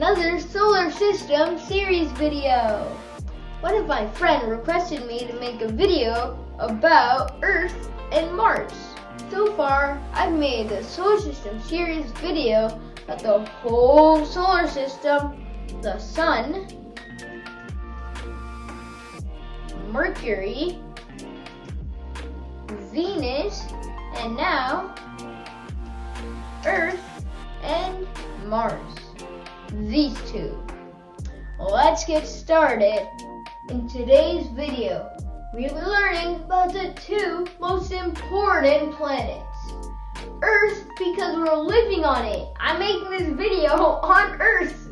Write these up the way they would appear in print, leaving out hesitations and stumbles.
another solar system series video. One of my friends requested me to make a video about Earth and Mars. So far, I've made the solar system series video about the whole solar system, the Sun, Mercury, Venus, and now Earth and Mars. These two. Let's get started. In today's video, we'll be learning about the two most important planets. Earth, because we're living on it. I'm making this video on Earth.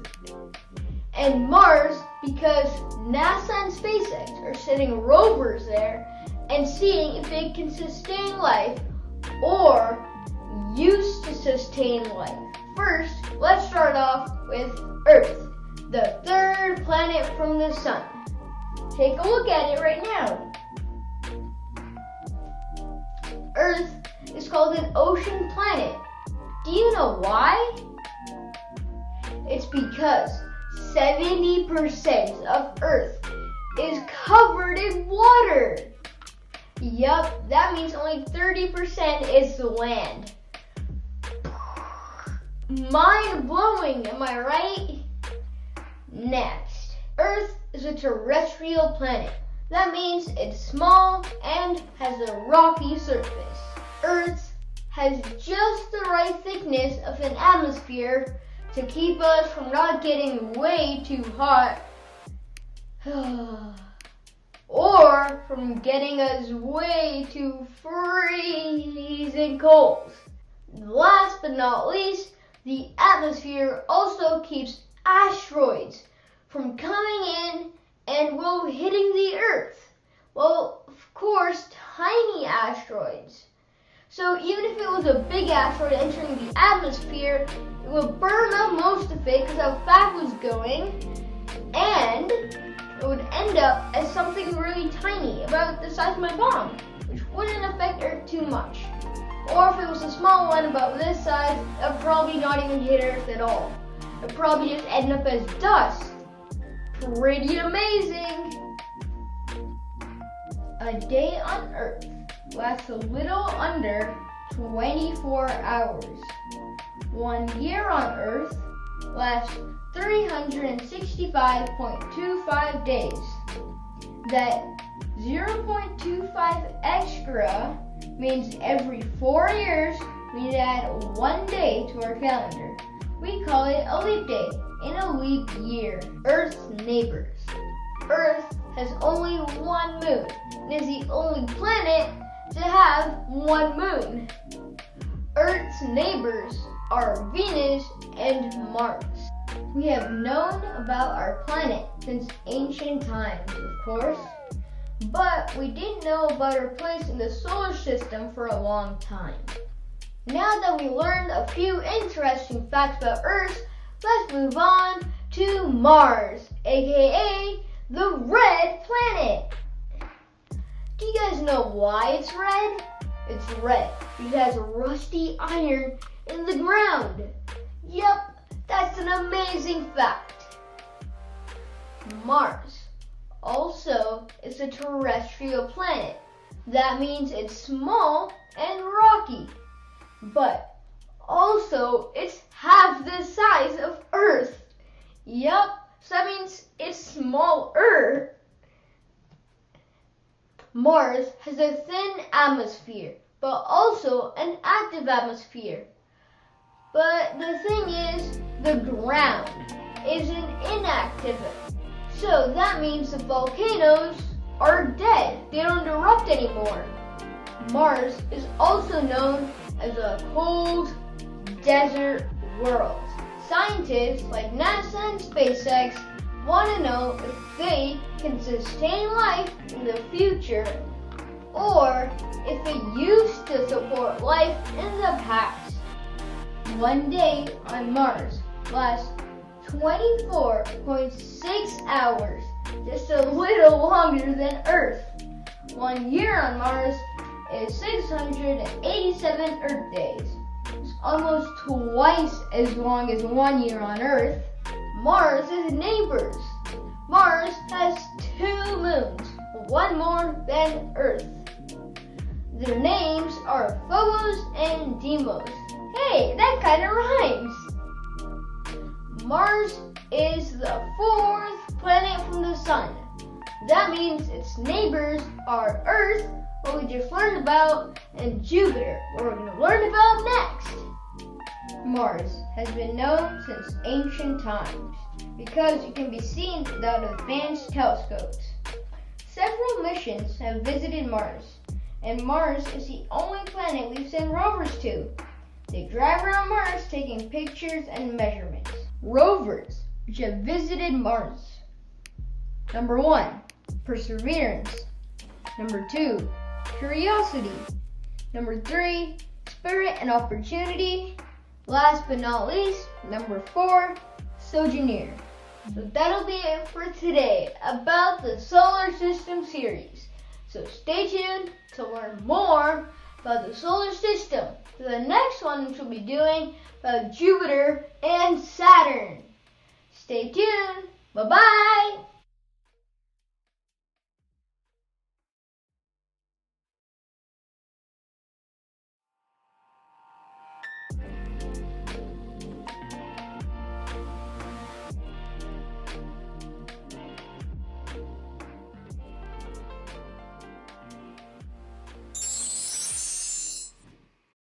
And Mars, because NASA and SpaceX are sending rovers there and seeing if it can sustain life or used to sustain life. First, let's start off with Earth, the third planet from the Sun. Take a look at it right now. Earth is called an ocean planet. Do you know why? It's because 70% of Earth is covered in water. Yup, that means only 30% is land. Mind blowing, am I right? Next, Earth is a terrestrial planet. That means it's small and has a rocky surface. Earth has just the right thickness of an atmosphere to keep us from not getting way too hot or from getting us way too freezing cold. Last but not least, the atmosphere also keeps asteroids from coming in and hitting the Earth. Well, of course, tiny asteroids. So even if it was a big asteroid entering the atmosphere, it would burn up most of it because how fast it was going, and it would end up as something really tiny, about the size of my palm, which wouldn't affect Earth too much. Or if it was a small one about this size, it would probably not even hit Earth at all. It would probably just end up as dust. Pretty amazing! A day on Earth lasts a little under 24 hours. 1 year on Earth lasts 365.25 days. That 0.25 extra means every 4 years we add 1 day to our calendar. We call it a leap day in a leap year. Earth's neighbors. Earth has only one moon and is the only planet to have one moon. Earth's neighbors are Venus and Mars. We have known about our planet since ancient times, of course, but we didn't know about our place in the solar system for a long time. Now that we learned a few interesting facts about Earth, let's move on to Mars, aka the red planet. Do you guys know why it's red? It's red because it has rusty iron in the ground. Yep, that's an amazing fact. Mars also is a terrestrial planet. That means it's small and rocky, but also it's half the size of Earth. Yup, so that means it's smaller. Mars has a thin atmosphere, but also an active atmosphere. But the thing is, the ground isn't inactive. So that means the volcanoes are dead. They don't erupt anymore. Mars is also known as a cold desert world. Scientists like NASA and SpaceX want to know if they can sustain life in the future or if it used to support life in the past. 1 day on Mars lasts 24.6 hours, just a little longer than Earth. 1 year on Mars is 687 Earth days. It's almost twice as long as 1 year on Earth. Mars' neighbors. Mars has 2 moons, one more than Earth. Their names are Phobos and Deimos. Hey, that kind of rhymes. Mars is the 4th planet from the Sun. That means its neighbors are Earth, what we just learned about, and Jupiter, what we're going to learn about next. Mars has been known since ancient times because it can be seen without advanced telescopes. Several missions have visited Mars, and Mars is the only planet we've sent rovers to. They drive around Mars taking pictures and measurements. Rovers which have visited Mars. Number 1, Perseverance. Number 2, Curiosity. Number 3, Spirit and Opportunity. Last but not least, number 4, Sojourner. So that'll be it for today about the Solar System series. So stay tuned to learn more about the solar system. So the next one we'll be doing about Jupiter and Saturn. Stay tuned. Bye-bye.